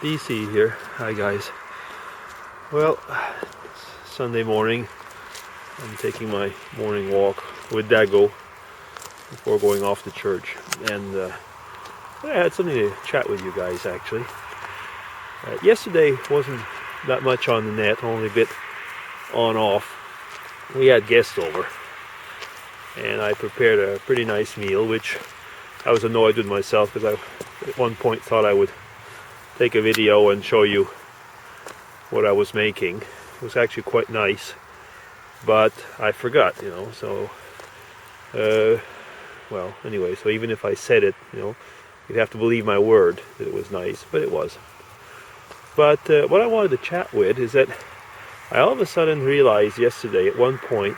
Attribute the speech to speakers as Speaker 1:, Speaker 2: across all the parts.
Speaker 1: DC here. Hi guys. Well, Sunday morning. I'm taking my morning walk with Dago before going off to church, and I had something to chat with you guys actually. Yesterday wasn't that much on the net, only a bit on off. We had guests over, and I prepared a pretty nice meal, which I was annoyed with myself because I at one point thought I would take a video and show you what I was making. It was actually quite nice, but I forgot, so well, anyway, so even if I said it, you'd have to believe my word that it was nice, but it was. But what I wanted to chat with is that I all of a sudden realized yesterday at one point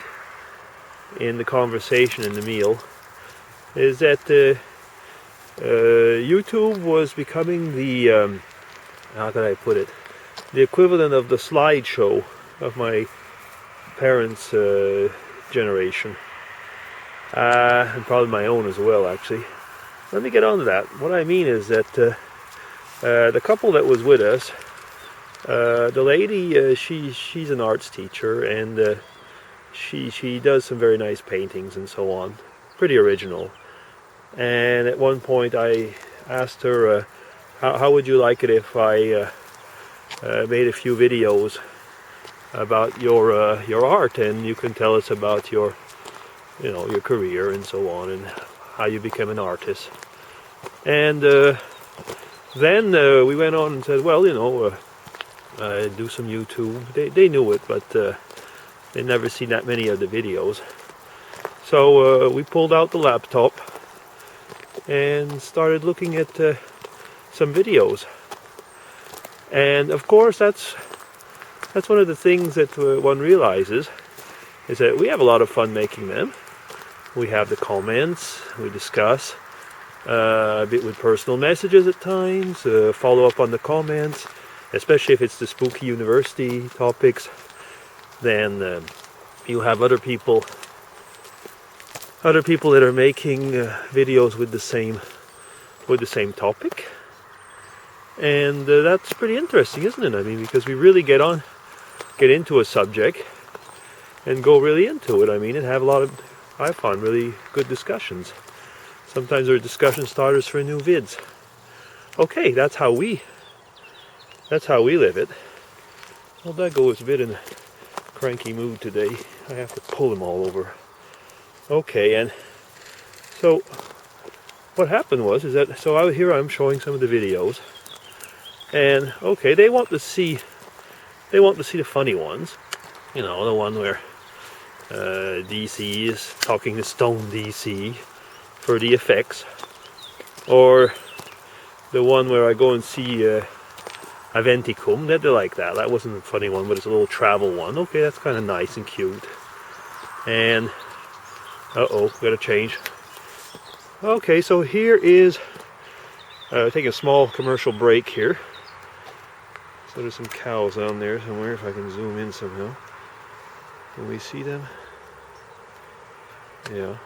Speaker 1: in the conversation in the meal is that YouTube was becoming the how can I put it, the equivalent of the slideshow of my parents' generation, and probably my own as well actually. Let me get on to that. What I mean is that the couple that was with us, the lady, she's an arts teacher, and she does some very nice paintings and so on, pretty original. And at one point I asked her, how would you like it if I made a few videos about your art, and you can tell us about your your career and so on, and how you became an artist. And then we went on and said, well, do some YouTube. They knew it, but they'd never seen that many of the videos. So we pulled out the laptop and started looking at some videos. And of course that's one of the things that one realizes, is that we have a lot of fun making them. We have the comments, we discuss a bit with personal messages at times, follow up on the comments, especially if it's the spooky university topics. Then you have other people that are making videos with the same topic, and that's pretty interesting, isn't it? I mean, because we really get into a subject and go really into it. I mean, and have a lot of, I found, really good discussions. Sometimes they're discussion starters for new vids. Okay, that's how we live it. Well, Dago is a bit in a cranky mood today. I have to pull him all over. Okay, and so what happened was that so here I'm showing some of the videos, and okay, they want to see the funny ones, the one where DC is talking to Stone DC for the effects, or the one where I go and see Aventicum. They like that. That wasn't a funny one, but it's a little travel one. Okay, that's kind of nice and cute. And gotta change. Okay, so here is taking a small commercial break here. So there's some cows on there somewhere, if I can zoom in somehow. Can we see them? Yeah.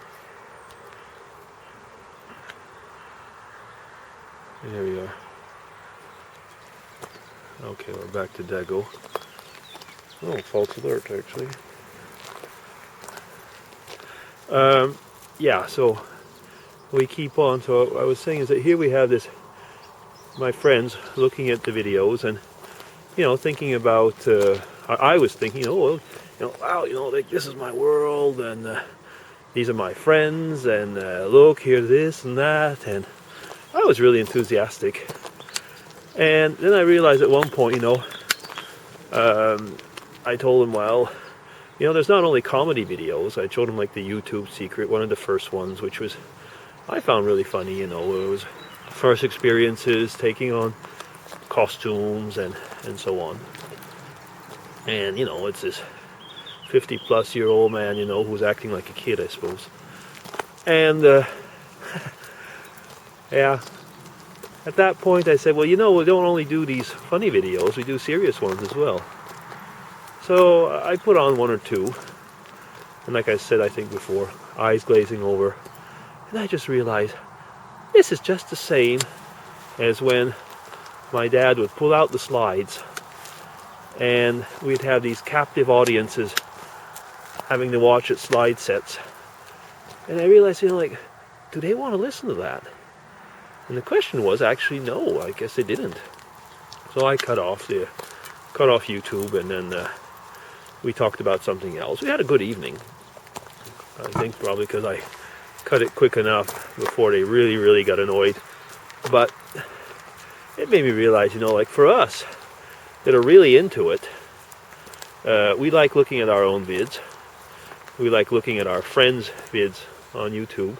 Speaker 1: There we are. Okay, we're back to Dago. Oh, false alert actually. Yeah, so we keep on. So what I was saying is that here we have my friends looking at the videos and thinking about I was thinking, wow, like, this is my world, and these are my friends, and look, here's this and that, and I was really enthusiastic. And then I realized at one point, I told them, well, there's not only comedy videos. I showed them like the YouTube secret, one of the first ones, which was, I found really funny. It was first experiences taking on costumes and so on. And it's this 50-plus-year-old man, who's acting like a kid, I suppose. And yeah, at that point I said, well, we don't only do these funny videos, we do serious ones as well. So I put on one or two, and like I said, I think before, eyes glazing over, and I just realized this is just the same as when my dad would pull out the slides and we'd have these captive audiences having to watch at slide sets. And I realized, like, do they want to listen to that? And the question was actually no, I guess they didn't. So I cut off YouTube, and then we talked about something else. We had a good evening. I think probably because I cut it quick enough before they really got annoyed. But it made me realize, like for us that are really into it, we like looking at our own vids. We like looking at our friends' vids on YouTube.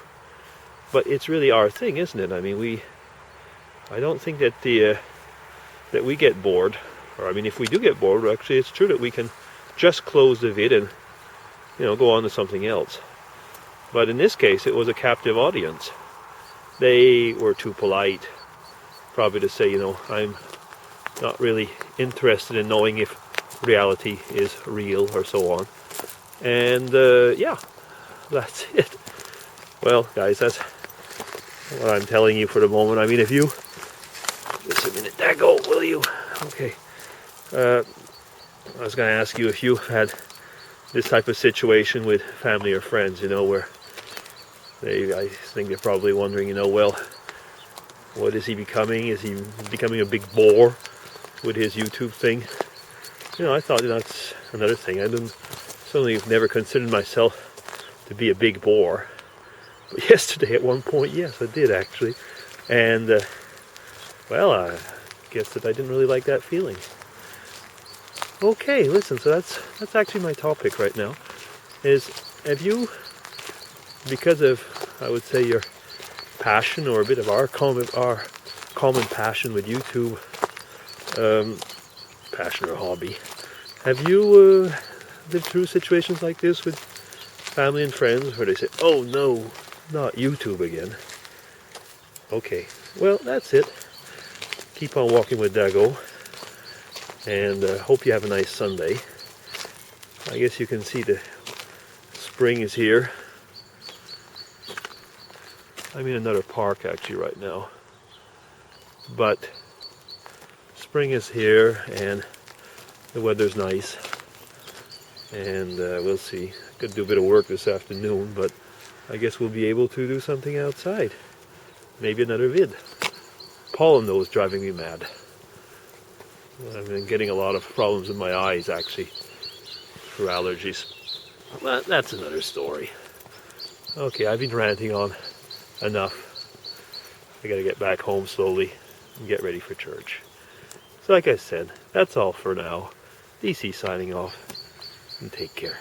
Speaker 1: But it's really our thing, isn't it? I mean, I don't think that that we get bored. Or I mean, if we do get bored, actually it's true that we can just close the vid and go on to something else. But in this case, it was a captive audience. They were too polite, probably to say, I'm not really interested in knowing if reality is real or so on. And yeah, that's it. Well, guys, that's what I'm telling you for the moment. I mean, if you... Just a minute, Dago, will you? Okay. I was going to ask you if you've had this type of situation with family or friends, where I think they're probably wondering, well, what is he becoming? Is he becoming a big bore with his YouTube thing? I thought that's another thing. I certainly have never considered myself to be a big bore. But yesterday at one point, yes, I did actually. And, well, I guess that I didn't really like that feeling. Okay, listen, so that's actually my topic right now. Have you, because of, I would say, your passion, or a bit of our common passion with YouTube, passion or hobby, have you lived through situations like this with family and friends where they say, oh no, not YouTube again? Okay, well, that's it. Keep on walking with Dago, and hope you have a nice Sunday. I guess you can see the spring is here. I'm in another park actually right now, but spring is here and the weather's nice, and we'll see. Could do a bit of work this afternoon, but I guess we'll be able to do something outside. Maybe another vid. Pollen though is driving me mad. I've been getting a lot of problems with my eyes actually through allergies. But that's another story. Okay, I've been ranting on enough. I gotta get back home slowly and get ready for church. So like I said, that's all for now. DC signing off, and take care.